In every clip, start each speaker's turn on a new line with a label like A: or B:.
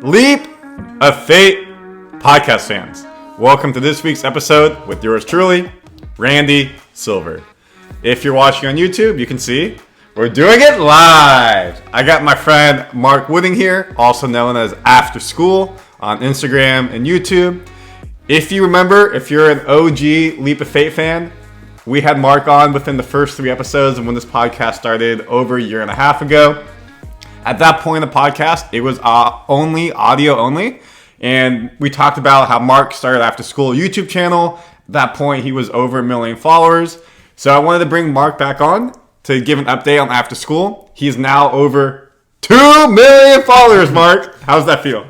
A: Leap of Fate podcast fans. Welcome to this week's episode with yours truly, Randy Silver. If you're watching on YouTube, you can see we're doing it live. I got my friend Mark Wooding here, also known as After Skool on Instagram and YouTube. If you remember, if you're an OG Leap of Fate fan, we had Mark on within the first 3 episodes of when this podcast started over a year and a half ago. At that point in the podcast, it was only audio only. And we talked about how Mark started After Skool YouTube channel. At that point, he was over 1 million followers. So I wanted to bring Mark back on to give an update on After Skool. He's now over 2 million followers, Mark. How's that feel?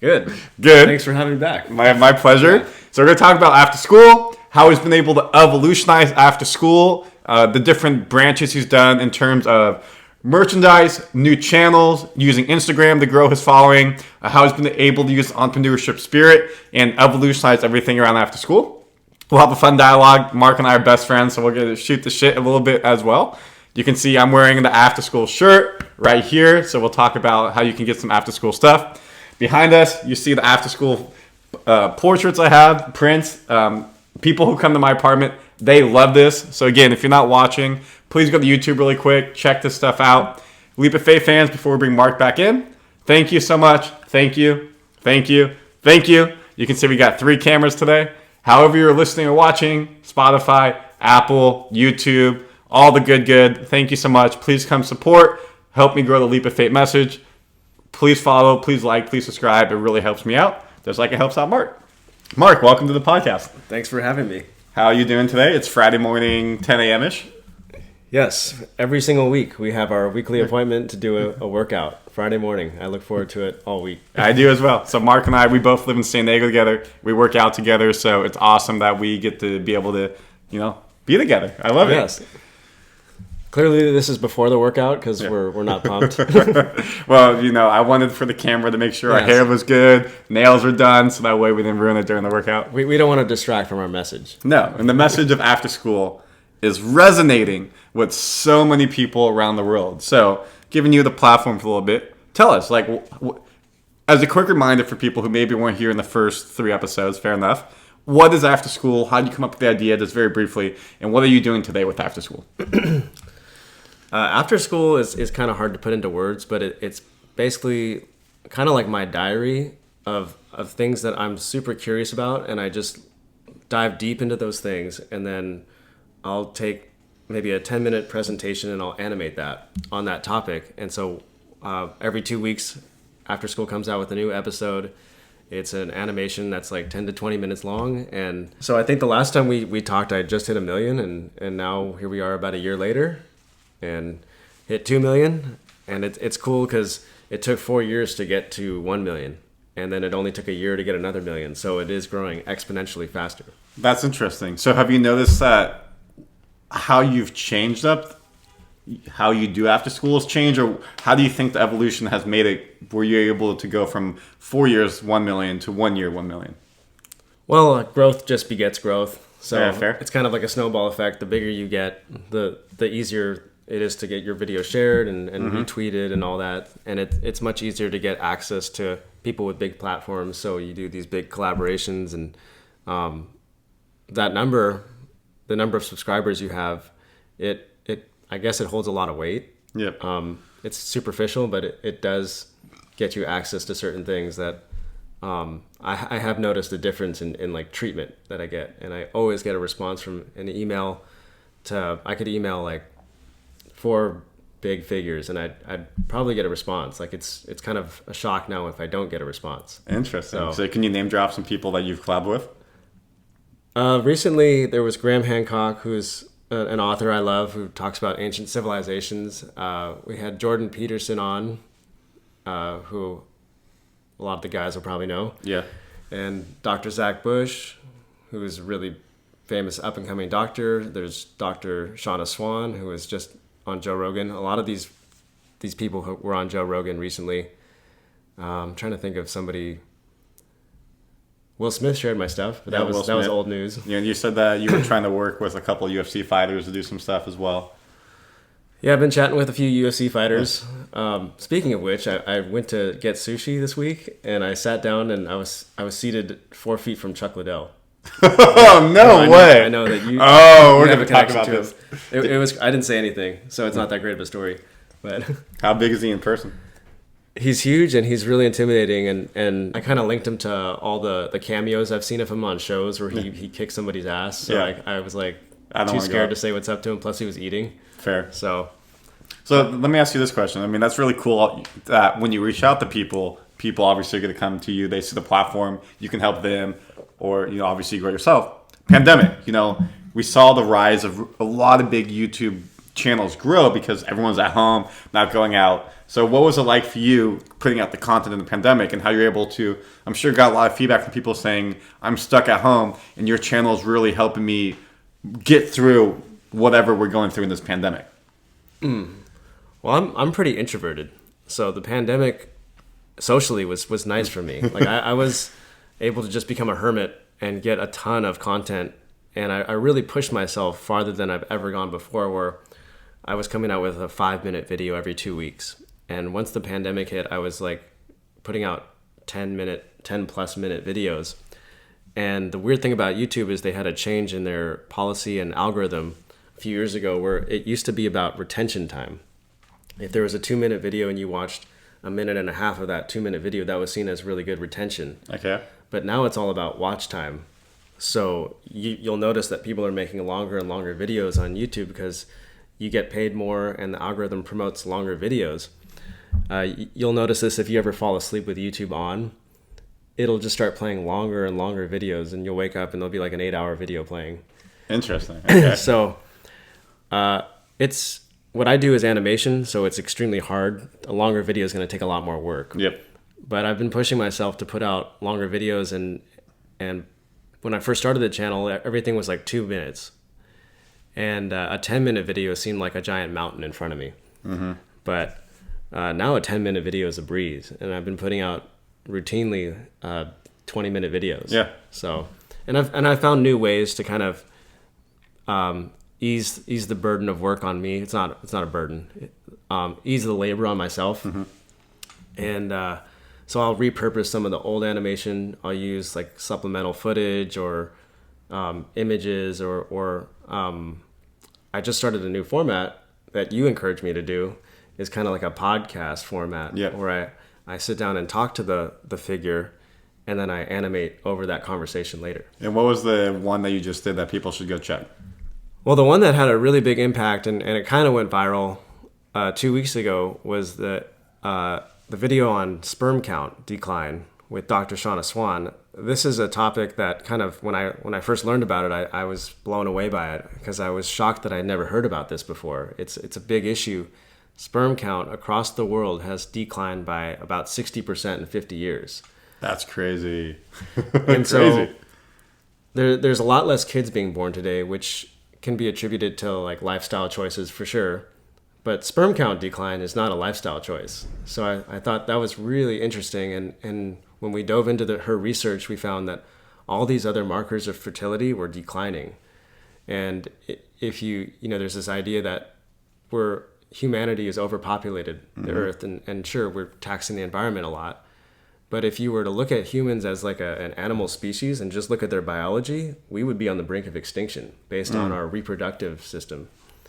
B: Good. Thanks for having me back.
A: My pleasure. Yeah. So we're going to talk about After Skool, how he's been able to revolutionize After Skool, the different branches he's done in terms of merchandise, new channels, using Instagram to grow his following, how he's been able to use entrepreneurship spirit and revolutionize everything around After Skool. We'll have a fun dialogue. Mark and I are best friends, so we're going to shoot the shit a little bit as well. You can see I'm wearing the After Skool shirt right here, so we'll talk about how you can get some After Skool stuff. Behind us, you see the After Skool portraits I have, prints. People who come to my apartment, they love this. So again, if you're not watching, please go to YouTube really quick. Check this stuff out. Leap of Faith fans, before we bring Mark back in, thank you so much. Thank you. Thank you. Thank you. You can see we got 3 cameras today. However you're listening or watching, Spotify, Apple, YouTube, all the good. Thank you so much. Please come support. Help me grow the Leap of Faith message. Please follow, please like, please subscribe. It really helps me out. Just like it helps out Mark. Mark, welcome to the podcast.
B: Thanks for having me.
A: How are you doing today? It's Friday morning, 10 a.m.-ish.
B: Yes, every single week we have our weekly appointment to do a workout. Friday morning. I look forward to it all week.
A: I do as well. So Mark and I, we both live in San Diego together. We work out together, so it's awesome that we get to be able to, be together. I love it.
B: Yes. Clearly, this is before the workout because we're not pumped.
A: Well, I wanted for the camera to make sure our hair was good, nails were done, so that way we didn't ruin it during the workout.
B: We don't want to distract from our message.
A: No, and the message of After Skool is resonating with so many people around the world. So, giving you the platform for a little bit, tell us, as a quick reminder for people who maybe weren't here in the first 3 episodes, fair enough, what is After Skool? How did you come up with the idea, just very briefly, and what are you doing today with After Skool?
B: After Skool is kind of hard to put into words, but it's basically kind of like my diary of things that I'm super curious about, and I just dive deep into those things, and then I'll take maybe a 10-minute presentation and I'll animate that on that topic. And so every 2 weeks, After Skool comes out with a new episode. It's an animation that's like 10 to 20 minutes long. And so I think the last time we talked, I just hit 1 million, and now here we are about a year later and hit 2 million. And it's cool because it took 4 years to get to 1 million. And then it only took a year to get another million. So it is growing exponentially faster. That's
A: interesting. So have you noticed that how you've changed up, how you do After Skool has changed, or how do you think the evolution has made it where you're able to go from 4 years, 1 million to 1 year, 1 million?
B: Well, growth just begets growth. So
A: yeah, fair.
B: It's kind of like a snowball effect. The bigger you get, the easier it is to get your video shared and retweeted and all that. And it's much easier to get access to people with big platforms. So you do these big collaborations, and the number of subscribers you have, I guess it holds a lot of weight.
A: Yep.
B: It's superficial, but it does get you access to certain things that I have noticed a difference in like treatment that I get. And I always get a response from an email I could email like 4 big figures and I'd probably get a response. Like it's kind of a shock now if I don't get a response.
A: Interesting. So can you name drop some people that you've collabed with?
B: Recently, there was Graham Hancock, who's an author I love, who talks about ancient civilizations. We had Jordan Peterson on, who a lot of the guys will probably know.
A: Yeah.
B: And Dr. Zach Bush, who is a really famous up-and-coming doctor. There's Dr. Shauna Swan, who is just on Joe Rogan. A lot of these people who were on Joe Rogan recently. I'm trying to think of somebody. Will Smith shared my stuff, but that was old news.
A: Yeah, you said that you were trying to work with a couple of UFC fighters to do some stuff as well.
B: Yeah, I've been chatting with a few UFC fighters. Speaking of which, I went to get sushi this week, and I sat down, and I was seated 4 feet from Chuck Liddell.
A: Oh, no way.
B: I know that you.
A: Oh,
B: you
A: we're
B: have
A: going to
B: a
A: talk
B: connection
A: about
B: to
A: this.
B: him. It was. I didn't say anything, so it's not that great of a story. But
A: How big is he in person?
B: he's huge, and he's really intimidating. And I kind of linked him to all the cameos I've seen of him on shows where he kicks somebody's ass. So
A: Yeah.
B: I was like
A: I don't
B: too
A: wanna go
B: scared
A: up.
B: to say what's up to him. Plus, he was eating.
A: Fair.
B: So
A: So let me ask you this question. I mean, that's really cool that when you reach out to people, people obviously are going to come to you. They see the platform. You can help them, or obviously you grow yourself. Pandemic. We saw the rise of a lot of big YouTube channels grow because everyone's at home, not going out. So what was it like for you putting out the content in the pandemic, and how you're able to? I'm sure you got a lot of feedback from people saying, "I'm stuck at home, and your channel is really helping me get through whatever we're going through in this pandemic."
B: Well, I'm pretty introverted, so the pandemic socially was nice for me. Like I was able to just become a hermit and get a ton of content, and I really pushed myself farther than I've ever gone before, where I was coming out with a 5-minute video every 2 weeks. And once the pandemic hit, I was like putting out 10+ minute videos. And the weird thing about YouTube is they had a change in their policy and algorithm a few years ago, where it used to be about retention time. If there was a 2-minute video and you watched a minute and a half of that 2-minute video, that was seen as really good retention.
A: Okay.
B: But now it's all about watch time. So you'll notice that people are making longer and longer videos on YouTube because you get paid more and the algorithm promotes longer videos. You'll notice this if you ever fall asleep with YouTube on. It'll just start playing longer and longer videos, and you'll wake up and there'll be like an 8-hour video playing.
A: Interesting. Okay.
B: So it's what I do is animation, so it's extremely hard. A longer video is going to take a lot more work.
A: Yep.
B: But I've been pushing myself to put out longer videos, and when I first started the channel, everything was like 2 minutes. And a 10-minute video seemed like a giant mountain in front of me. Mm-hmm. But now a 10-minute video is a breeze, and I've been putting out routinely 20-minute videos.
A: Yeah.
B: So, and I've found new ways to kind of ease the burden of work on me. It's not a burden. Ease the labor on myself. Mm-hmm. And so I'll repurpose some of the old animation. I'll use like supplemental footage or images or I just started a new format that you encouraged me to do. Is kind of like a podcast format.
A: Yeah.
B: Where I sit down and talk to the figure, and then I animate over that conversation later.
A: And what was the one that you just did that people should go check?
B: Well, the one that had a really big impact and it kind of went viral 2 weeks ago was the video on sperm count decline with Dr. Shauna Swan. This is a topic that kind of, when I first learned about it, I was blown away by it because I was shocked that I'd never heard about this before. It's a big issue. Sperm count across the world has declined by about 60% in 50 years.
A: That's crazy.
B: And so there's a lot less kids being born today, which can be attributed to like lifestyle choices for sure. But sperm count decline is not a lifestyle choice. So I thought that was really interesting. And when we dove into her research, we found that all these other markers of fertility were declining. And if there's this idea that humanity is overpopulated the earth, and sure, we're taxing the environment a lot. But if you were to look at humans as like an animal species and just look at their biology, we would be on the brink of extinction based on our reproductive system.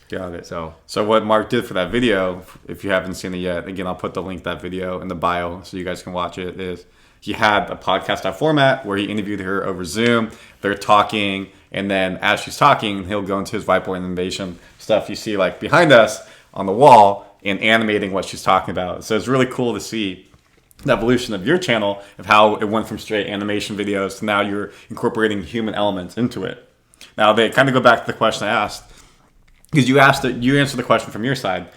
A: Got it.
B: So
A: what Mark did for that video, if you haven't seen it yet, again, I'll put the link to that video in the bio so you guys can watch it, is he had a podcast style format where he interviewed her over Zoom. They're talking, and then as she's talking, he'll go into his whiteboard animation stuff you see like behind us on the wall and animating what she's talking about. So it's really cool to see the evolution of your channel, of how it went from straight animation videos to now you're incorporating human elements into it. Now they kind of go back to the question I asked, because you answered the question from your side.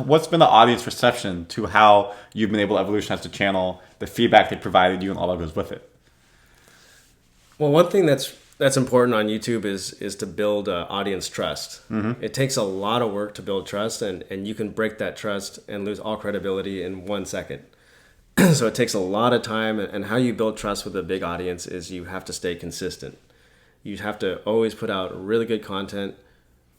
A: What's been the audience reception to how you've been able to evolutionize the channel, the feedback they provided you, and all that goes with it?
B: Well, one thing that's important on YouTube is to build audience trust. Mm-hmm. It takes a lot of work to build trust, and you can break that trust and lose all credibility in 1 second. So it takes a lot of time, and how you build trust with a big audience is you have to stay consistent. You have to always put out really good content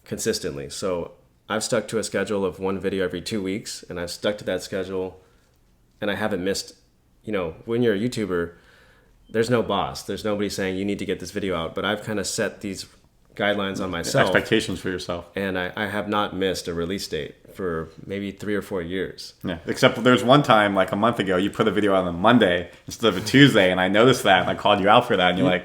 B: consistently. So I've stuck to a schedule of one video every 2 weeks, and I've stuck to that schedule, and I haven't missed. When you're a YouTuber, there's no boss. There's nobody saying you need to get this video out. But I've kind of set these guidelines on myself.
A: Expectations for yourself.
B: And I have not missed a release date for maybe 3 or 4 years.
A: Yeah, except there's one time, like a month ago, you put a video out on a Monday instead of a Tuesday, and I noticed that, and I called you out for that, and you're like...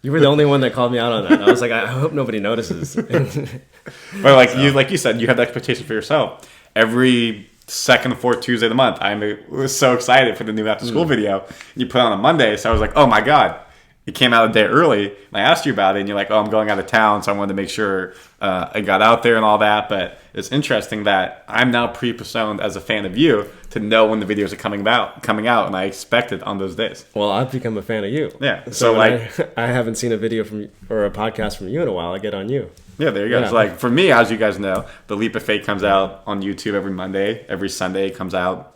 B: You were the only one that called me out on that. I was like, I hope nobody notices.
A: But like you said, you have the expectation for yourself. Every second, fourth Tuesday of the month, I was so excited for the new After School video. You put it on a Monday, so I was like, oh my God. It came out a day early, and I asked you about it, and you're like, oh, I'm going out of town, so I wanted to make sure I got out there and all that. But it's interesting that I'm now pre-personed as a fan of you to know when the videos are coming out, and I expect it on those days.
B: Well, I've become a fan of you.
A: Yeah.
B: So like, I haven't seen a video or a podcast from you in a while. I get on you.
A: Yeah, there you go. Yeah. So like for me, as you guys know, the Leap of Faith comes out on YouTube every Monday. Every Sunday it comes out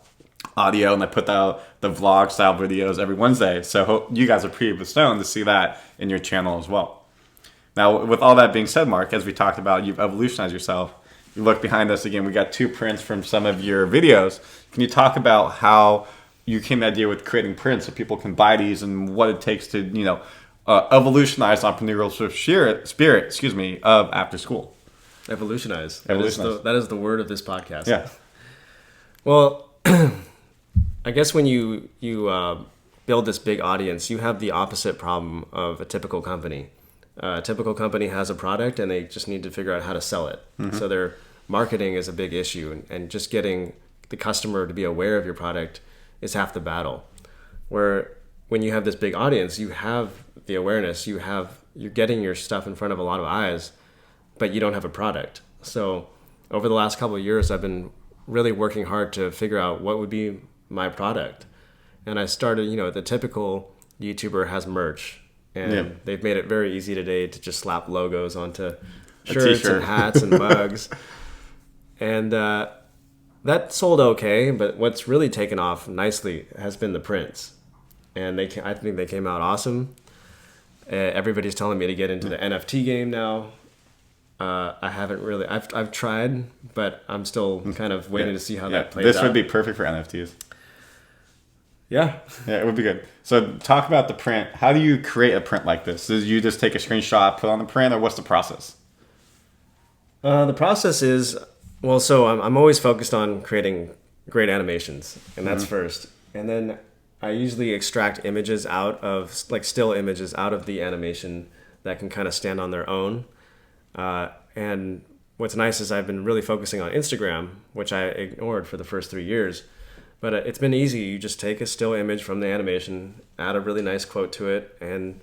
A: audio, and I put out the vlog style videos every Wednesday. So you guys are pretty stoned to see that in your channel as well. Now, with all that being said, Mark, as we talked about, you've evolutionized yourself. You look behind us again, we got 2 prints from some of your videos. Can you talk about how you came to the idea with creating prints so people can buy these, and what it takes to, evolutionize entrepreneurial spirit of After School?
B: Evolutionize. That is the word of this podcast.
A: Yeah.
B: Well, I guess when you build this big audience, you have the opposite problem of a typical company. A typical company has a product, and they just need to figure out how to sell it. Mm-hmm. So their marketing is a big issue, and just getting the customer to be aware of your product is half the battle. Where when you have this big audience, you have the awareness, you're getting your stuff in front of a lot of eyes, but you don't have a product. So over the last couple of years, I've been really working hard to figure out what would be my product. And I started, the typical YouTuber has merch, and they've made it very easy today to just slap logos onto shirts and hats and mugs. And that sold okay, but what's really taken off nicely has been the prints. And I think they came out awesome. Everybody's telling me to get into the NFT game now. I haven't really. I've tried, but I'm still kind of waiting to see how that plays out.
A: This would be perfect for NFTs.
B: Yeah,
A: it would be good. So talk about the print. How do you create a print like this? Do you just take a screenshot, put on the print, or what's the process?
B: The process is, so I'm always focused on creating great animations, and that's first. And then I usually extract images out of, like still images out of the animation that can kind of stand on their own. And what's nice is I've been really focusing on Instagram, which I ignored for the first 3 years. But it's been easy. You just take a still image from the animation, add a really nice quote to it, and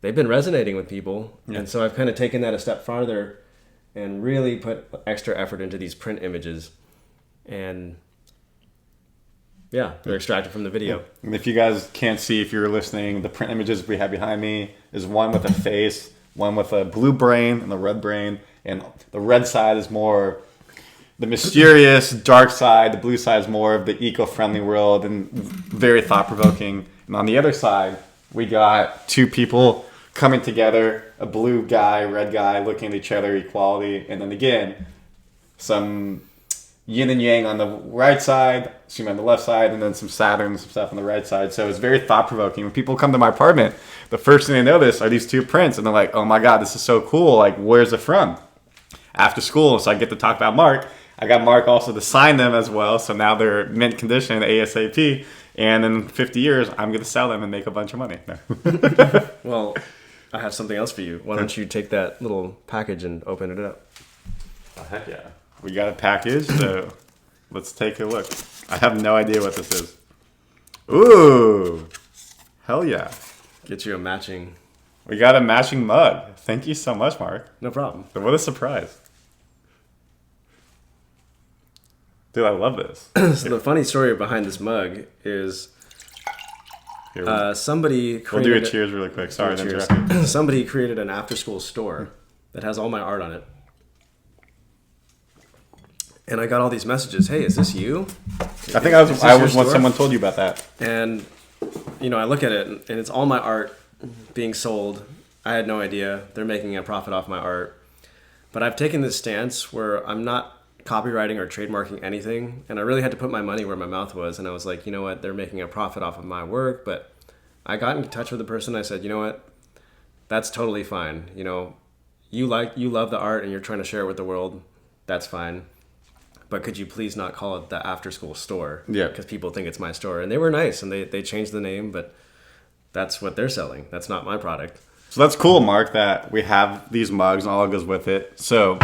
B: they've been resonating with people. Yeah. And so I've kind of taken that a step farther and really put extra effort into these print images. And they're extracted from the video.
A: And if you guys can't see, if you're listening, the print images we have behind me is one with a face, one with a blue brain and a red brain. And the red side is more the mysterious, dark side. The blue side is more of the eco-friendly world and very thought-provoking. And on the other side, we got 2 people coming together, a blue guy, red guy, looking at each other, equality. And then again, some yin and yang on the right side, on the left side, and then some Saturn and some stuff on the right side. So it's very thought-provoking. When people come to my apartment, the first thing they notice are these 2 prints, and they're like, oh my God, this is so cool. Like, where's it from? After School. So I get to talk about Mark. I got Mark also to sign them as well. So now they're mint condition ASAP. And in 50 years, I'm going to sell them and make a bunch of money.
B: Well, I have something else for you. Why don't you take that little package and open it up?
A: Oh, heck yeah. We got a package, so let's take a look. I have no idea what this is. Ooh, hell yeah.
B: Get you a matching.
A: We got a matching mug. Thank you so much, Mark.
B: No problem.
A: What a surprise. Dude, I love this.
B: So the funny story behind this mug is somebody created...
A: We'll do a cheers really quick. Sorry to interrupt you.
B: Somebody created an after-school store that has all my art on it. And I got all these messages. Hey, is this you?
A: I think I was when someone told you about that.
B: And, I look at it, and it's all my art being sold. I had no idea. They're making a profit off my art. But I've taken this stance where I'm not copywriting or trademarking anything, and I really had to put my money where my mouth was. And I was like, you know what, they're making a profit off of my work. But I got in touch with the person. I said, you know what, that's totally fine. You know, you love the art and you're trying to share it with the world. That's fine. But could you please not call it the After School store?
A: Yeah.
B: Because people think it's my store. And they were nice, and they changed the name, but that's what they're selling. That's not my product.
A: So that's cool, Mark, that we have these mugs and all that goes with it. So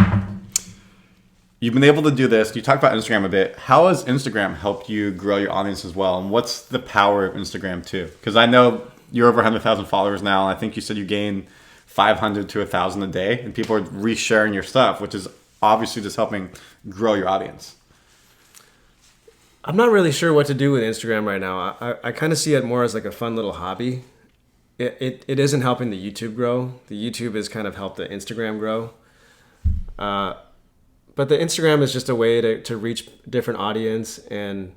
A: you've been able to do this. You talked about Instagram a bit. How has Instagram helped you grow your audience as well? And what's the power of Instagram too? Because I know you're over 100,000 followers now. And I think you said you gain 500 to 1,000 a day. And people are resharing your stuff, which is obviously just helping grow your audience.
B: I'm not really sure what to do with Instagram right now. I kind of see it more as like a fun little hobby. It isn't helping the YouTube grow. The YouTube has kind of helped the Instagram grow. But the Instagram is just a way to reach different audience, and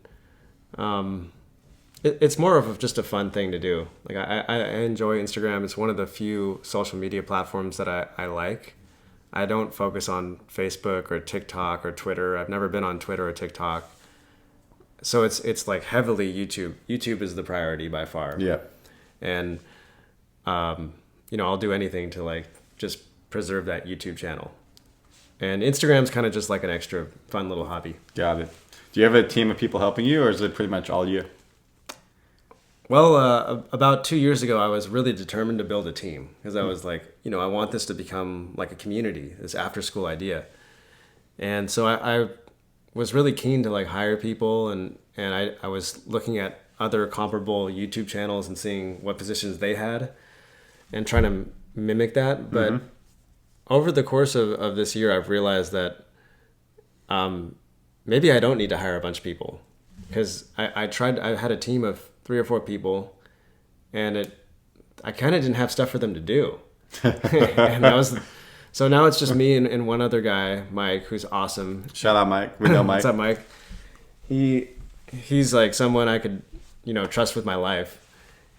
B: it's more of just a fun thing to do. Like I enjoy Instagram. It's one of the few social media platforms that I like. I don't focus on Facebook or TikTok or Twitter. I've never been on Twitter or TikTok. So it's like heavily YouTube. YouTube is the priority by far.
A: Yeah.
B: And I'll do anything to like just preserve that YouTube channel. And Instagram's kind of just like an extra fun little hobby.
A: Got it. Do you have a team of people helping you, or is it pretty much all you?
B: Well, about 2 years ago, I was really determined to build a team because I was like, I want this to become like a community, this after school idea. And so I was really keen to like hire people, and I was looking at other comparable YouTube channels and seeing what positions they had and trying to mimic that. But over the course of this year, I've realized that maybe I don't need to hire a bunch of people, because I had a team of 3 or 4 people, and I kind of didn't have stuff for them to do. And so now it's just me and one other guy, Mike, who's awesome.
A: Shout out, Mike. We know Mike.
B: What's up, Mike? He's like someone I could, trust with my life,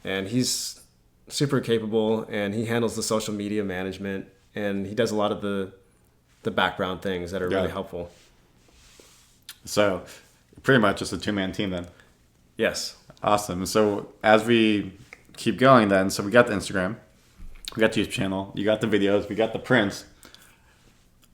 B: and he's super capable, and he handles the social media management, and he does a lot of the background things that are really helpful. So
A: pretty much just a 2-man team then.
B: Yes.
A: Awesome. So as we keep going then, so we got the Instagram, we got the YouTube channel, you got the videos, we got the prints.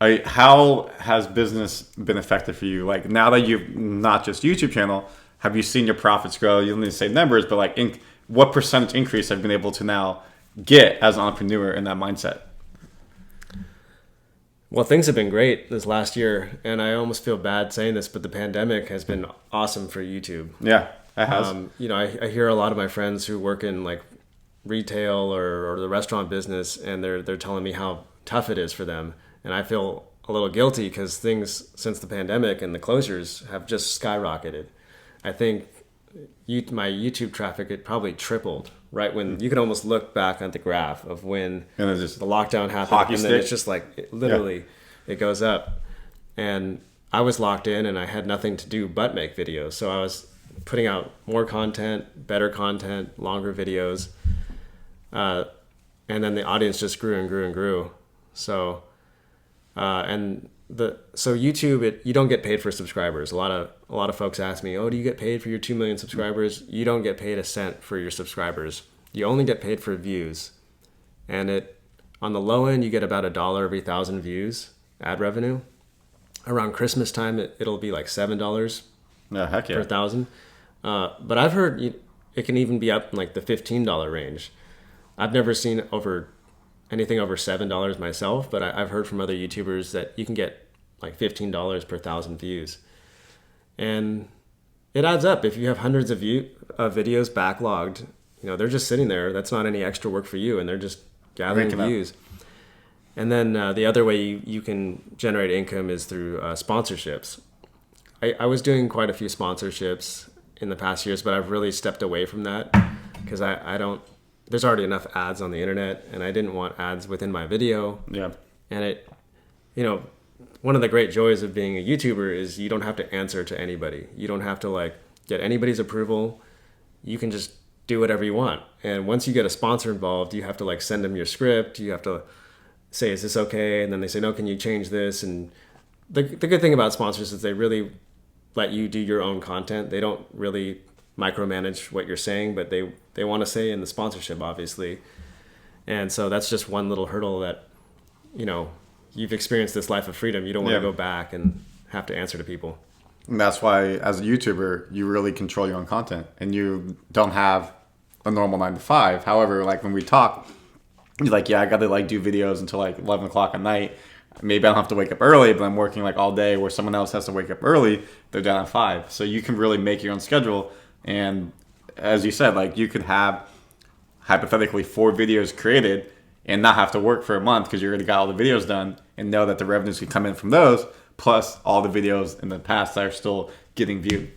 A: How has business been affected for you? Like now that you've not just YouTube channel, have you seen your profits grow? You don't need to say numbers, but like what percentage increase have you been able to now get as an entrepreneur in that mindset?
B: Well, things have been great this last year, and I almost feel bad saying this, but the pandemic has been awesome for YouTube.
A: Yeah, it has.
B: I hear a lot of my friends who work in like retail or the restaurant business, and they're telling me how tough it is for them, and I feel a little guilty because things since the pandemic and the closures have just skyrocketed. I think my YouTube traffic, it probably tripled right when you can almost look back at the graph of when the lockdown happened, and then it's just like it goes up. And I was locked in, and I had nothing to do but make videos, so I was putting out more content, better content, longer videos, and then the audience just grew and grew and grew. So YouTube, you don't get paid for subscribers. A lot of folks ask me, "Oh, do you get paid for your 2 million subscribers?" You don't get paid a cent for your subscribers. You only get paid for views, and on the low end, you get about $1 every 1,000 views ad revenue. Around Christmas time, it'll be like $7 per 1,000. But I've heard it can even be up in like the $15 range. I've never seen anything over $7 myself, but I've heard from other YouTubers that you can get like $15 per 1,000 views. And it adds up. If you have hundreds of videos backlogged, they're just sitting there. That's not any extra work for you, and they're just gathering views. And then the other way you can generate income is through sponsorships. I was doing quite a few sponsorships in the past years, but I've really stepped away from that because I don't. There's already enough ads on the internet, and I didn't want ads within my video.
A: Yeah.
B: And one of the great joys of being a YouTuber is you don't have to answer to anybody. You don't have to like get anybody's approval. You can just do whatever you want. And once you get a sponsor involved, you have to like send them your script. You have to say, is this okay? And then they say, no, can you change this? And the good thing about sponsors is they really let you do your own content. They don't really micromanage what you're saying, but they want to say in the sponsorship, obviously. And so that's just one little hurdle that, you've experienced this life of freedom. You don't want to go back and have to answer to people.
A: And that's why, as a YouTuber, you really control your own content, and you don't have a normal 9 to 5. However, like when we talk, you're like, yeah, I got to like do videos until like 11 o'clock at night. Maybe I don't have to wake up early, but I'm working like all day where someone else has to wake up early. They're done at 5. So you can really make your own schedule. And as you said, like you could have hypothetically 4 videos created and not have to work for a month because you already got all the videos done and know that the revenues can come in from those, plus all the videos in the past that are still getting viewed.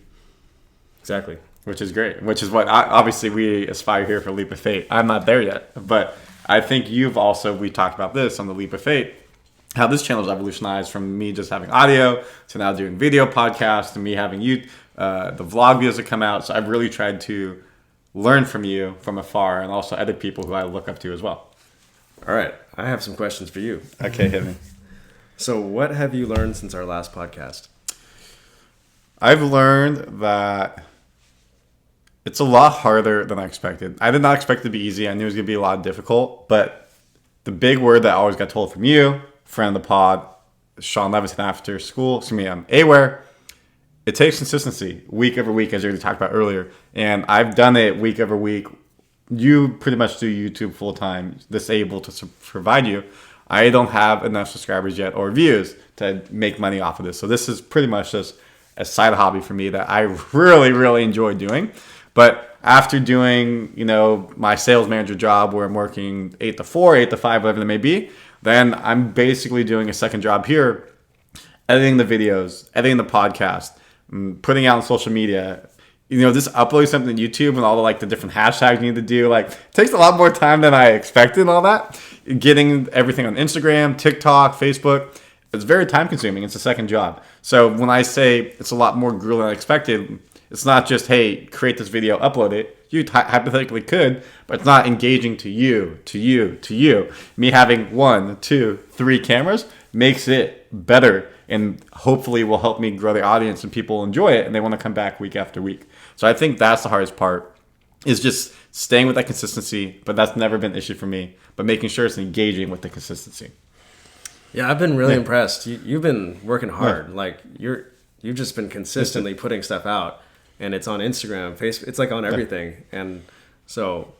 B: Exactly.
A: Which is great. Which is what obviously we aspire here for Leap of Faith. I'm not there yet, but I think we talked about this on the Leap of Faith, how this channel is revolutionized from me just having audio to now doing video podcasts to me having the vlog videos that come out. So I've really tried to learn from you from afar and also other people who I look up to as well.
B: All right. I have some questions for you.
A: Okay, hit me.
B: So what have you learned since our last podcast?
A: I've learned that it's a lot harder than I expected. I did not expect it to be easy. I knew it was going to be a lot difficult. But the big word that I always got told from you, friend of the pod, Sean Leviton, After Skool, Aware, it takes consistency week over week, as you already talked about earlier. And I've done it week over week. You pretty much do YouTube full time, this able to provide you. I don't have enough subscribers yet or views to make money off of this. So this is pretty much just a side hobby for me that I really, really enjoy doing. But after doing, my sales manager job where I'm working 8 to 4, 8 to 5, whatever it may be, then I'm basically doing a second job here, editing the videos, editing the podcast, putting out on social media. Just uploading something to YouTube and all the different hashtags you need to do, it takes a lot more time than I expected and all that. Getting everything on Instagram, TikTok, Facebook, it's very time consuming. It's a second job. So when I say it's a lot more grueling than I expected, it's not just, hey, create this video, upload it. You hypothetically could, but it's not engaging to you. Me having 1, 2, 3 cameras makes it better and hopefully will help me grow the audience and people enjoy it and they want to come back week after week. So I think that's the hardest part, is just staying with that consistency, but that's never been an issue for me, but making sure it's engaging with the consistency.
B: Yeah, I've been really impressed. You've been working hard. Yeah. You've just been consistently putting stuff out, and it's on Instagram, Facebook, it's on everything. And so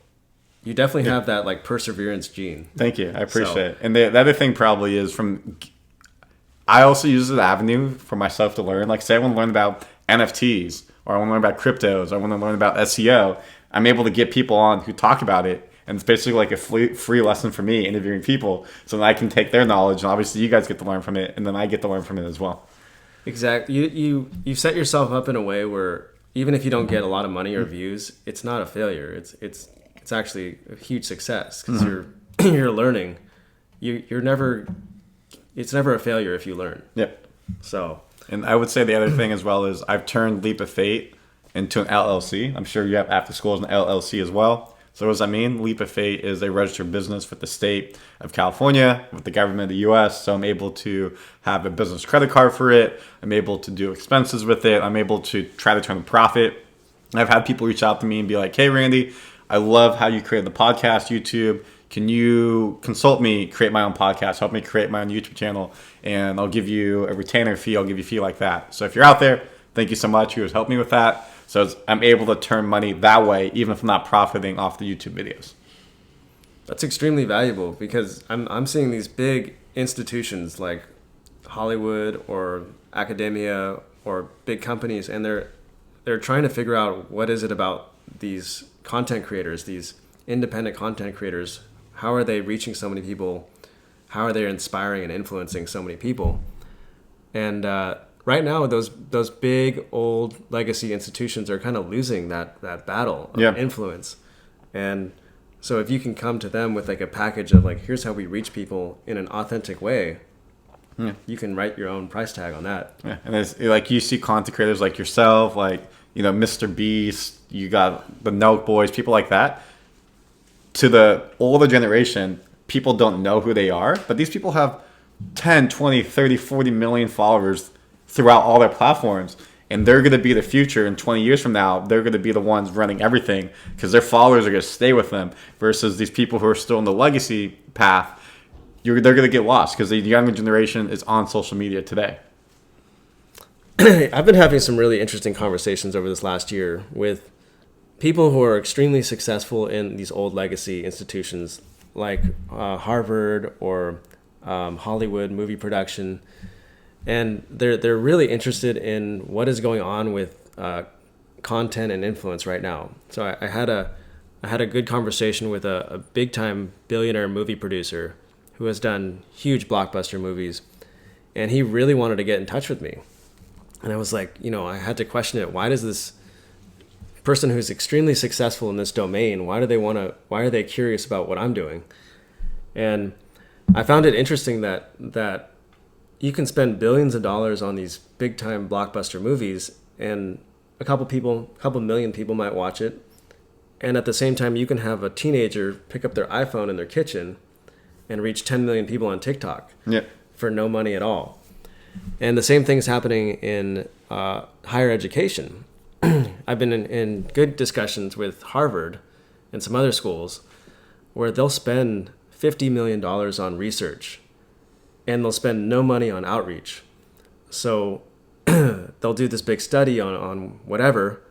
B: you definitely have that perseverance gene.
A: Thank you. I appreciate it. And the other thing probably is I also use it as an avenue for myself to learn. Say I want to learn about NFTs, or I want to learn about cryptos, or I want to learn about SEO. I'm able to get people on who talk about it. And it's basically a free lesson for me interviewing people, so that I can take their knowledge. And obviously you guys get to learn from it, and then I get to learn from it as well.
B: Exactly. You set yourself up in a way where even if you don't get a lot of money or views, it's not a failure. It's actually a huge success because you're learning. It's never a failure if you learn.
A: Yep.
B: So.
A: And I would say the other thing as well is I've turned Leap of Faith into an LLC. I'm sure you have After Skool as an LLC as well. So what does that mean? Leap of Faith is a registered business with the state of California, with the government of the U.S. So I'm able to have a business credit card for it. I'm able to do expenses with it. I'm able to try to turn a profit. I've had people reach out to me and be like, hey, Randy, I love how you created the podcast, YouTube. Can you consult me, create my own podcast, help me create my own YouTube channel, and I'll give you a retainer fee. I'll give you a fee like that. So if you're out there, thank you so much. You guys helped me with that. So I'm able to turn money that way, even if I'm not profiting off the YouTube videos.
B: That's extremely valuable because I'm seeing these big institutions like Hollywood or academia or big companies, and they're trying to figure out what is it about these content creators, these independent content creators. How are they reaching so many people? How are they inspiring and influencing so many people? And right now, those big old legacy institutions are kind of losing that battle of influence. And so if you can come to them with a package of here's how we reach people in an authentic way, you can write your own price tag on that.
A: Yeah. And it's you see content creators like yourself, Mr. Beast, you got the Nelk Boys, people like that. To the older generation, people don't know who they are, but these people have 10, 20, 30, 40 million followers throughout all their platforms. And they're going to be the future in 20 years from now. They're going to be the ones running everything because their followers are going to stay with them versus these people who are still in the legacy path. They're going to get lost because the younger generation is on social media today.
B: I've been having some really interesting conversations over this last year with people who are extremely successful in these old legacy institutions like Harvard or Hollywood movie production. And they're really interested in what is going on with content and influence right now. So I had a good conversation with a big time billionaire movie producer who has done huge blockbuster movies, and he really wanted to get in touch with me. And I was like, I had to question it. Why does this person who's extremely successful in this domain, why are they curious about what I'm doing? And I found it interesting that you can spend billions of dollars on these big time blockbuster movies and a couple million people might watch it. And at the same time, you can have a teenager pick up their iPhone in their kitchen and reach 10 million people on TikTok for no money at all. And the same thing's happening in higher education. I've been in good discussions with Harvard and some other schools where they'll spend $50 million on research and they'll spend no money on outreach. So they'll do this big study on whatever,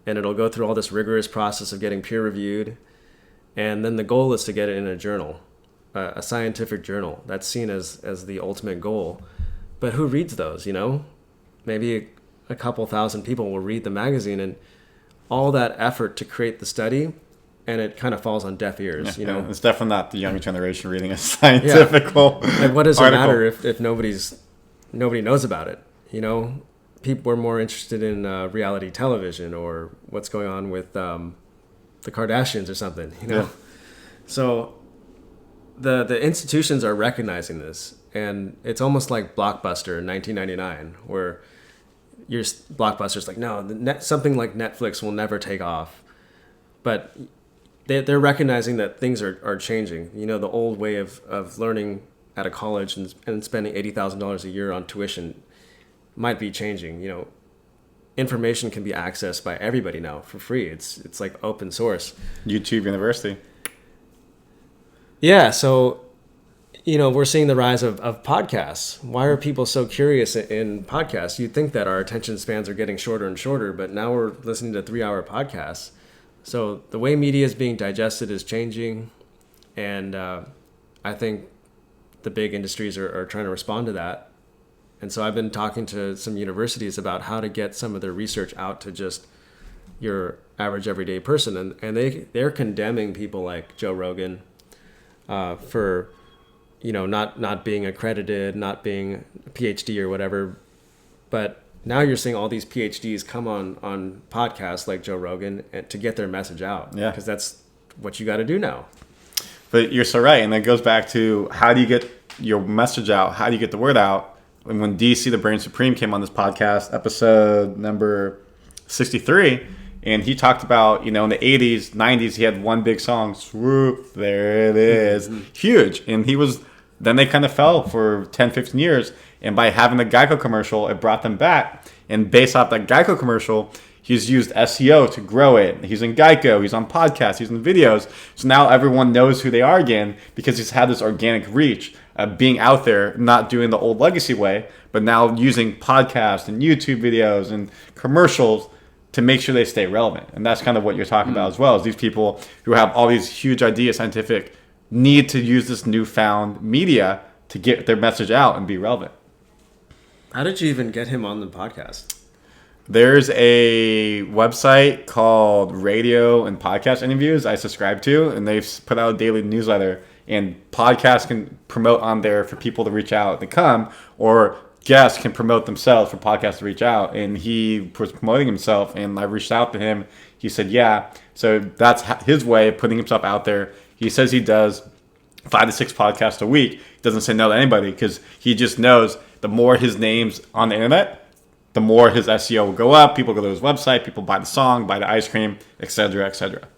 B: and it'll go through all this rigorous process of getting peer reviewed. And then the goal is to get it in a journal, a scientific journal. That's seen as the ultimate goal. But who reads those, Maybe a couple thousand people will read the magazine, and all that effort to create the study, and it kind of falls on deaf ears,
A: It's definitely not the younger generation reading a scientific
B: Like, what does it matter if nobody knows about it? People are more interested in reality television or what's going on with the Kardashians or something, So the institutions are recognizing this, and it's almost like Blockbuster in 1999, where your Blockbuster's like, no, something like Netflix will never take off, but they're recognizing that things are changing. The old way of learning at a college and spending $80,000 a year on tuition might be changing. Information can be accessed by everybody now for free. It's like open source.
A: YouTube University.
B: Yeah, so we're seeing the rise of podcasts. Why are people so curious in podcasts? You'd think that our attention spans are getting shorter and shorter, but now we're listening to 3-hour podcasts. So the way media is being digested is changing, and I think the big industries are trying to respond to that. And so I've been talking to some universities about how to get some of their research out to just your average everyday person, and they're condemning people like Joe Rogan for not being accredited, not being a PhD or whatever. But now you're seeing all these PhDs come on podcasts like Joe Rogan to get their message out. Yeah. Because that's what you got to do now.
A: But you're so right. And that goes back to, how do you get your message out? How do you get the word out? And when DC, the Brain Supreme, came on this podcast, episode number 63, and he talked about, in the 80s, 90s, he had one big song, swoop, there it is, huge. And then they kind of fell for 10, 15 years. And by having the Geico commercial, it brought them back. And based off that Geico commercial, he's used SEO to grow it. He's in Geico, he's on podcasts, he's in videos. So now everyone knows who they are again because he's had this organic reach of being out there, not doing the old legacy way, but now using podcasts and YouTube videos and commercials to make sure they stay relevant. And that's kind of what you're talking about as well, is these people who have all these huge ideas, scientific, need to use this newfound media to get their message out and be relevant.
B: How did you even get him on the podcast?
A: There's a website called Radio and Podcast Interviews I subscribe to, and they've put out a daily newsletter, and podcasts can promote on there for people to reach out and come, or guests can promote themselves for podcasts to reach out. And he was promoting himself, and I reached out to him. He said, yeah. So that's his way of putting himself out there. He says he does 5 to 6 podcasts a week. He doesn't say no to anybody because he just knows the more his name's on the internet, the more his SEO will go up. People go to his website, people buy the song, buy the ice cream, etc., etc.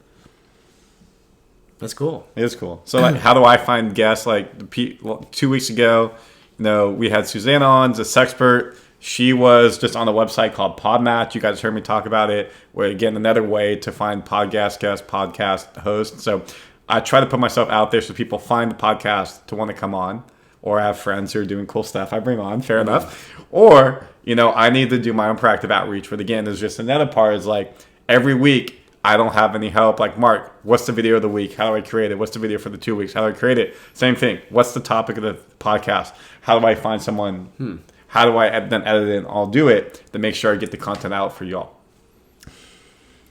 B: That's cool.
A: It is cool. So like, how do I find guests? Like 2 weeks ago, we had Susanna on, the sexpert. She was just on a website called Podmatch. You guys heard me talk about it. Where again, another way to find podcast guests, podcast hosts. So I try to put myself out there so people find the podcast to want to come on, or I have friends who are doing cool stuff I bring on. Fair enough. Or I need to do my own proactive outreach. But again, there's just another part is like every week I don't have any help. Like, Mark, what's the video of the week? How do I create it? What's the video for the 2 weeks? How do I create it? Same thing. What's the topic of the podcast? How do I find someone? How do I then edit it and I'll do it to make sure I get the content out for y'all?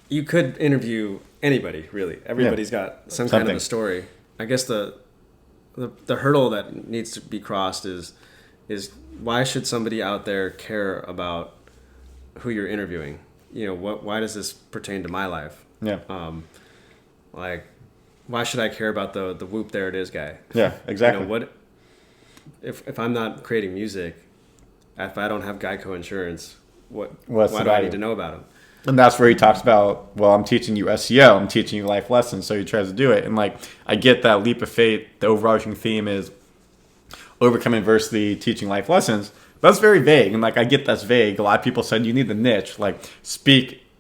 B: You could interview anybody, really. Everybody's got some kind of a story. I guess the hurdle that needs to be crossed is why should somebody out there care about who you're interviewing? Why does this pertain to my life?
A: Yeah.
B: Like, why should I care about the whoop there it is guy?
A: Yeah, exactly.
B: What if I'm not creating music, if I don't have Geico insurance, why do I need to know about him?
A: And that's where he talks about, well, I'm teaching you SEO, I'm teaching you life lessons, so he tries to do it. And like, I get that leap of faith, the overarching theme is overcoming adversity, teaching life lessons. That's very vague. And like, I get that's vague. A lot of people said you need the niche, like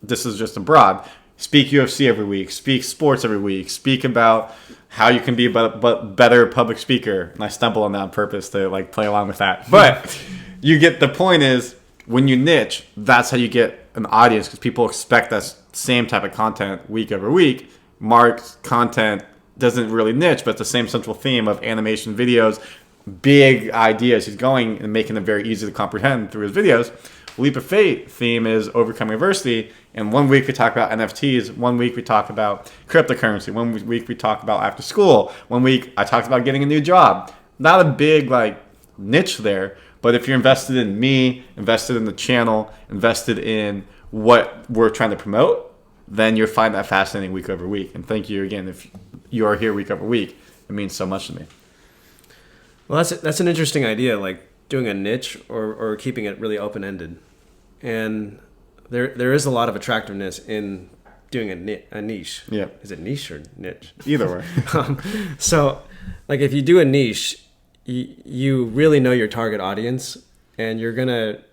A: this is just abroad, speak UFC every week, speak sports every week, speak about how you can be a better public speaker. And I stumble on that on purpose to like play along with that. But you get the point is when you niche, that's how you get an audience because people expect that same type of content week over week. Mark's content doesn't really niche, but it's the same central theme of animation videos, big ideas. He's going and making them very easy to comprehend through his videos. Leap of Faith theme is overcoming adversity. And 1 week we talk about NFTs. 1 week we talk about cryptocurrency. 1 week we talk about after school. 1 week I talked about getting a new job. Not a big like niche there, but if you're invested in me, invested in the channel, invested in what we're trying to promote, then you'll find that fascinating week over week. And thank you again. If you are here week over week, it means so much to me.
B: Well, that's an interesting idea, like doing a niche or keeping it really open-ended. And there is a lot of attractiveness in doing a niche.
A: Yeah.
B: Is it niche or niche?
A: Either way.
B: So, like if you do a niche, you really know your target audience, and you're gonna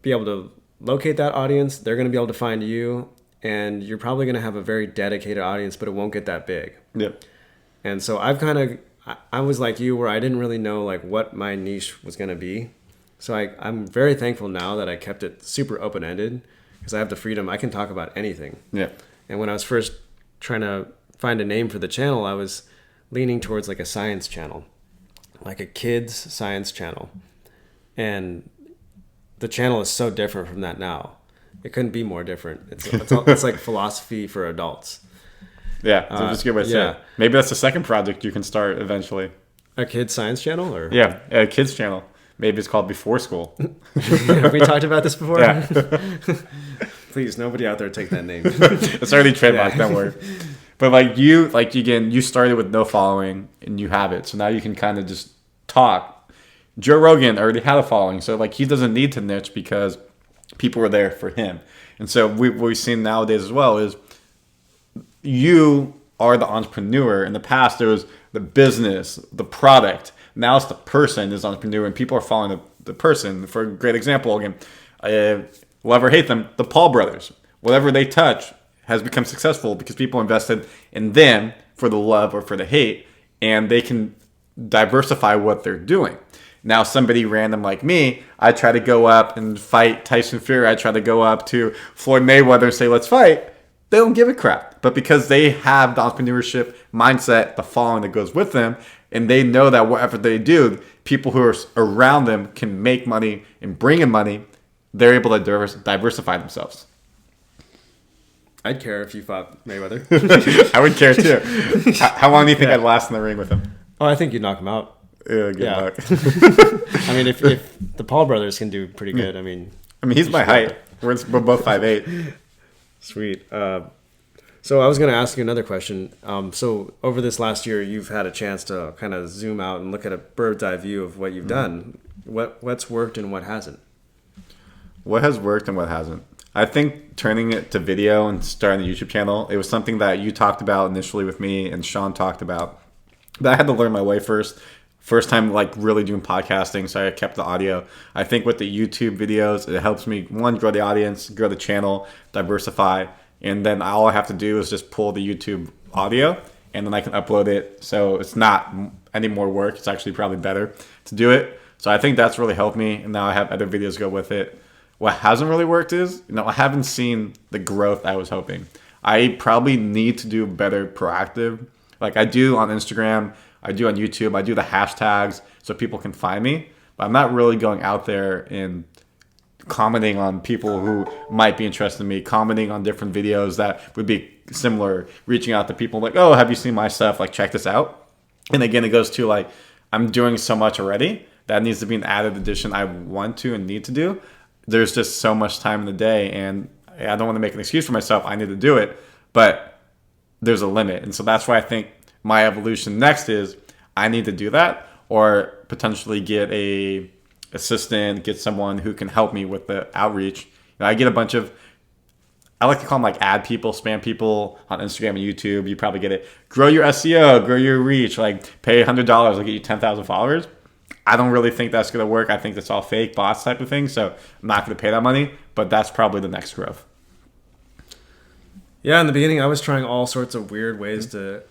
B: be able to locate that audience. They're gonna be able to find you, and you're probably gonna have a very dedicated audience, but it won't get that big.
A: Yep.
B: And so I was like you, where I didn't really know like what my niche was gonna be. So I'm very thankful now that I kept it super open-ended because I have the freedom. I can talk about anything.
A: Yeah.
B: And when I was first trying to find a name for the channel, I was leaning towards like a science channel, like a kids science channel. And the channel is so different from that now. It couldn't be more different. It's like philosophy for adults.
A: Yeah, so just a good way to say it. Maybe that's the second project you can start eventually.
B: A kids science channel? Or
A: yeah, a kids channel. Maybe it's called Before School.
B: Have we talked about this before?
A: Yeah.
B: Please, nobody out there take that name.
A: It's already trademarked, don't worry. But you started with no following and you have it. So now you can kind of just talk. Joe Rogan already had a following. So he doesn't need to niche because people were there for him. And so what we've seen nowadays as well is you are the entrepreneur. In the past, there was the business, the product. Now it's the person is entrepreneur, and people are following the person. For a great example, again, love or hate them, the Paul brothers. Whatever they touch has become successful because people invested in them for the love or for the hate, and they can diversify what they're doing. Now, somebody random like me, I try to go up and fight Tyson Fury. I try to go up to Floyd Mayweather and say, let's fight. They don't give a crap. But because they have the entrepreneurship mindset, the following that goes with them, and they know that whatever they do, people who are around them can make money and bring in money, they're able to diversify themselves.
B: I'd care if you fought Mayweather.
A: I would care too. How long do you think I'd last in the ring with him?
B: Oh, I think you'd knock him out.
A: Good luck.
B: I mean, if the Paul brothers can do pretty good, I mean,
A: he's my height. We're both 5'8".
B: Sweet. So I was going to ask you another question. So over this last year, you've had a chance to kind of zoom out and look at a bird's eye view of what you've done. What's worked and what hasn't?
A: What has worked and what hasn't? I think turning it to video and starting the YouTube channel, it was something that you talked about initially with me and Sean talked about. But I had to learn my way first. First time like really doing podcasting, so I kept the audio. I think with the YouTube videos, it helps me, one, grow the audience, grow the channel, diversify, and then all I have to do is just pull the YouTube audio, and then I can upload it. So it's not any more work. It's actually probably better to do it. So I think that's really helped me, and now I have other videos go with it. What hasn't really worked is, I haven't seen the growth I was hoping. I probably need to do better proactive. Like I do on Instagram, I do on YouTube, I do the hashtags so people can find me, but I'm not really going out there and commenting on people who might be interested in me, commenting on different videos that would be similar, reaching out to people like, oh, have you seen my stuff? Like, check this out. And again, it goes to like, I'm doing so much already. That needs to be an added addition I want to and need to do. There's just so much time in the day, and I don't want to make an excuse for myself. I need to do it, but there's a limit. And so that's why I think my evolution next is I need to do that, or potentially get a assistant, get someone who can help me with the outreach. I get a bunch of, I like to call them like ad people, spam people on Instagram and YouTube. You probably get it. Grow your SEO, grow your reach, like pay $100, I'll get you 10,000 followers. I don't really think that's going to work. I think that's all fake bots type of thing. So I'm not going to pay that money, but that's probably the next growth.
B: Yeah, in the beginning, I was trying all sorts of weird ways to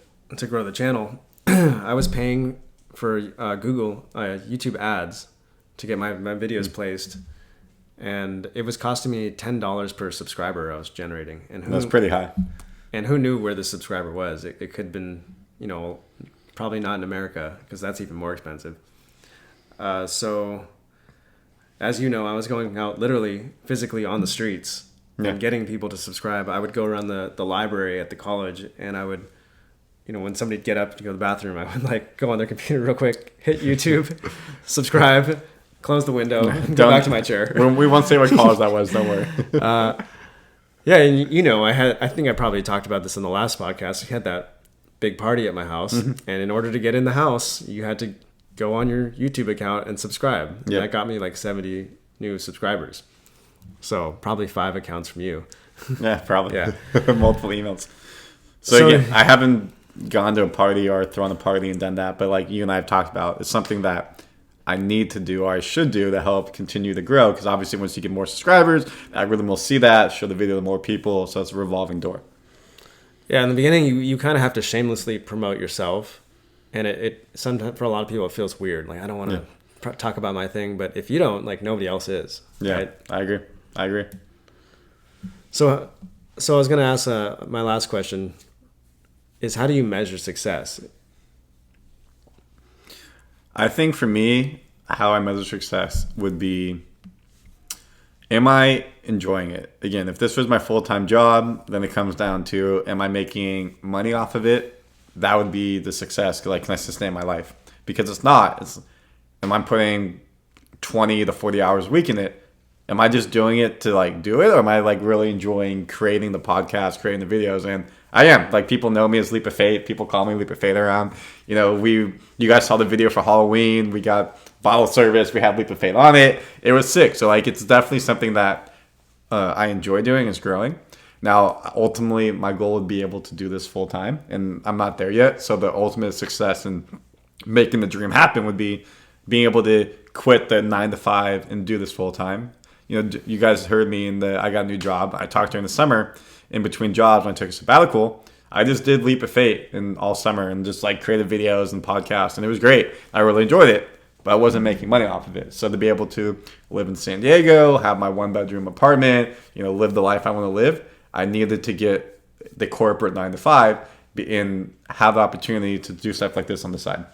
B: grow the channel. I was paying for Google YouTube ads to get my videos placed, and it was costing me $10 per subscriber I was generating. And
A: that's pretty high.
B: And who knew where the subscriber was? It could have been, probably not in America, because that's even more expensive. So, as you know, I was going out literally physically on the streets and getting people to subscribe. I would go around the library at the college, and I would, when somebody'd get up to go to the bathroom, I would like go on their computer real quick, hit YouTube, subscribe, close the window, go back to my chair.
A: We won't say what college that was, don't worry.
B: Yeah, and I think I probably talked about this in the last podcast. We had that big party at my house, and in order to get in the house, you had to go on your YouTube account and subscribe. And that got me like 70 new subscribers. So probably 5 accounts from you.
A: Yeah, probably.
B: Yeah.
A: Multiple emails. So again, I haven't gone to a party or thrown a party and done that, but like you and I have talked about, it's something that I need to do, or I should do, to help continue to grow. Because obviously once you get more subscribers, the algorithm will see that, show the video to more people. So it's a revolving door.
B: Yeah, in the beginning, you kind of have to shamelessly promote yourself. And it sometimes for a lot of people, it feels weird. Like, I don't want to talk about my thing, but if you don't, like, nobody else is.
A: Yeah,
B: right?
A: I agree.
B: So I was going to ask my last question is, how do you measure success?
A: I think for me, how I measure success would be, am I enjoying it? Again, if this was my full-time job, then it comes down to, am I making money off of it? That would be the success. Like, can I sustain my life? Because it's not. Am I putting 20 to 40 hours a week in it? Am I just doing it to like do it? Or am I like really enjoying creating the podcast, creating the videos? And I am. Like, people know me as Leap of Faith. People call me Leap of Faith around. You guys saw the video for Halloween. We got bottle service. We had Leap of Faith on it. It was sick. So like, it's definitely something that I enjoy doing. It's growing. Now, ultimately, my goal would be able to do this full time, and I'm not there yet. So the ultimate success in making the dream happen would be being able to quit the 9 to 5 and do this full time. You guys heard me I got a new job. I talked during the summer in between jobs when I took a sabbatical. I just did Leap of Faith all summer and just like created videos and podcasts, and it was great. I really enjoyed it, but I wasn't making money off of it. So to be able to live in San Diego, have my 1-bedroom apartment, live the life I want to live, I needed to get the corporate 9 to 5 and have the opportunity to do stuff like this on the side.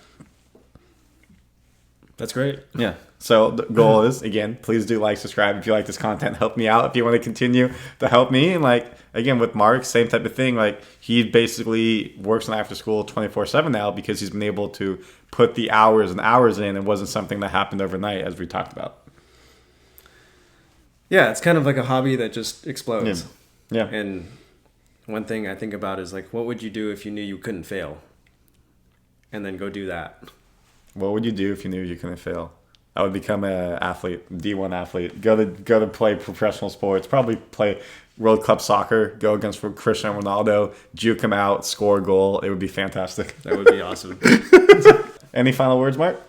B: That's great.
A: Yeah. So the goal is, again, please do like, subscribe if you like this content. Help me out if you want to continue to help me. And like, again, with Mark, same type of thing. Like, he basically works on After School 24/7 now because he's been able to put the hours and hours in. It wasn't something that happened overnight, as we talked about.
B: Yeah, it's kind of like a hobby that just explodes.
A: Yeah.
B: And one thing I think about is like, what would you do if you knew you couldn't fail? And then go do that.
A: What would you do if you knew you couldn't fail? I would become an athlete, D1 athlete. Go to play professional sports. Probably play World Cup soccer. Go against Cristiano Ronaldo, juke him out, score a goal. It would be fantastic.
B: That would be awesome.
A: Any final words, Mark?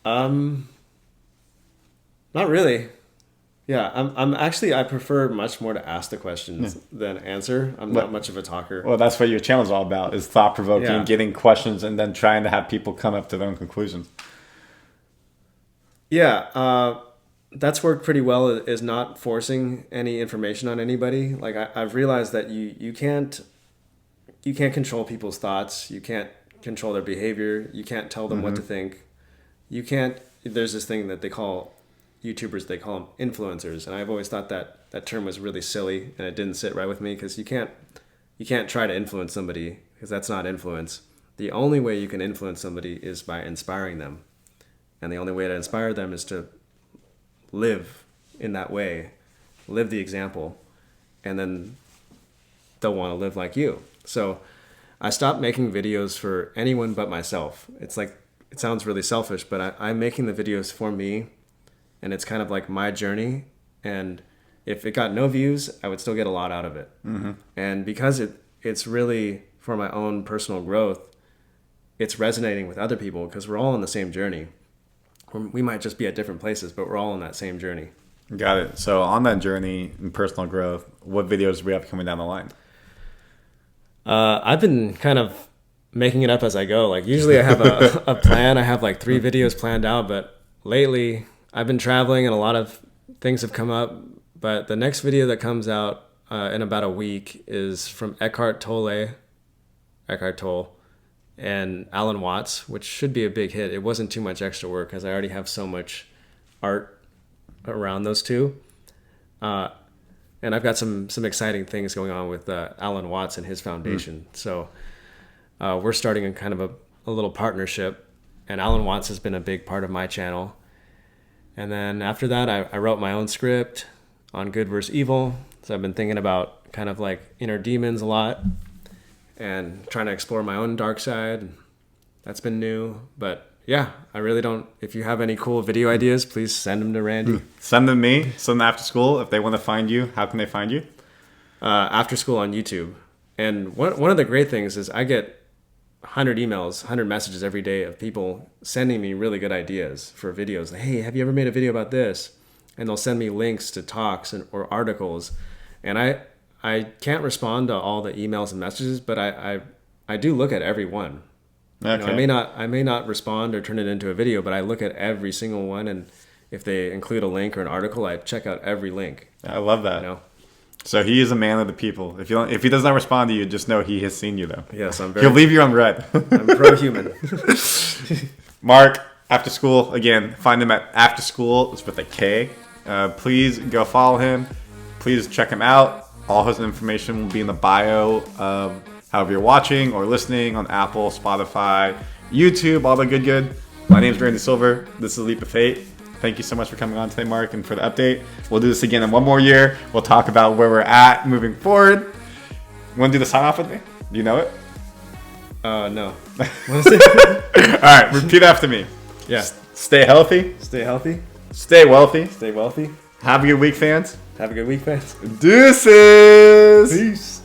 B: Not really. Yeah, I'm actually, I prefer much more to ask the questions than answer. I'm not much of a talker.
A: Well, that's what your channel is all about, is thought-provoking,
B: Yeah.
A: getting questions, and then trying to have people come up to their own conclusions.
B: Yeah, that's worked pretty well, is not forcing any information on anybody. Like I've realized that you can't control people's thoughts. You can't control their behavior. You can't tell them what to think. You can't, there's this thing that they call YouTubers, they call them influencers. And I've always thought that term was really silly, and it didn't sit right with me, because you can't try to influence somebody, because that's not influence. The only way you can influence somebody is by inspiring them. And the only way to inspire them is to live in that way, live the example, and then they'll want to live like you. So I stopped making videos for anyone but myself. It's like, it sounds really selfish, but I'm making the videos for me, and it's kind of like my journey. And if it got no views, I would still get a lot out of it. Mm-hmm. And because it's really for my own personal growth, it's resonating with other people, because we're all on the same journey. We might just be at different places, but we're all on that same journey.
A: Got it. So on that journey in personal growth, what videos do we have coming down the line?
B: I've been kind of making it up as I go. Like usually I have a plan. I have like 3 videos planned out, but lately I've been traveling and a lot of things have come up. But the next video that comes out in about a week is from Eckhart Tolle, and Alan Watts, which should be a big hit. It wasn't too much extra work, because I already have so much art around those two. And I've got some exciting things going on with Alan Watts and his foundation. So we're starting a kind of a little partnership, and Alan Watts has been a big part of my channel. And then after that, I wrote my own script on good versus evil. So I've been thinking about kind of like inner demons a lot, and trying to explore my own dark side. That's been new. But yeah, I really don't. If you have any cool video ideas, please send them to Randy.
A: Send them to me. Send them After School. If they want to find you, how can they find you?
B: After School on YouTube. And one of the great things is I get 100 emails, 100 messages every day of people sending me really good ideas for videos. Like, hey, have you ever made a video about this? And they'll send me links to talks or articles. And I can't respond to all the emails and messages, but I do look at every one.
A: Okay.
B: You know, I may not respond or turn it into a video, but I look at every single one, and if they include a link or an article, I check out every link.
A: I love that.
B: You know?
A: So he is a man of the people. If he does not respond to you, just know he has seen you, though.
B: Yes,
A: He'll leave you on red.
B: I'm pro-human.
A: Mark, After School, again, find him at After School. It's with a K. Please go follow him. Please check him out. All his information will be in the bio of however you're watching or listening on Apple, Spotify, YouTube, all the good. My name is Randy Silver. This is Leap of Fate. Thank you so much for coming on today, Mark, and for the update. We'll do this again in one more year. We'll talk about where we're at moving forward. You want to do the sign off with me? Do you know it?
B: No.
A: All right, repeat after me.
B: Yeah.
A: Stay healthy.
B: Stay healthy.
A: Stay wealthy.
B: Stay wealthy.
A: Have a good week, fans.
B: Have a good week, fans.
A: Deuces.
B: Peace.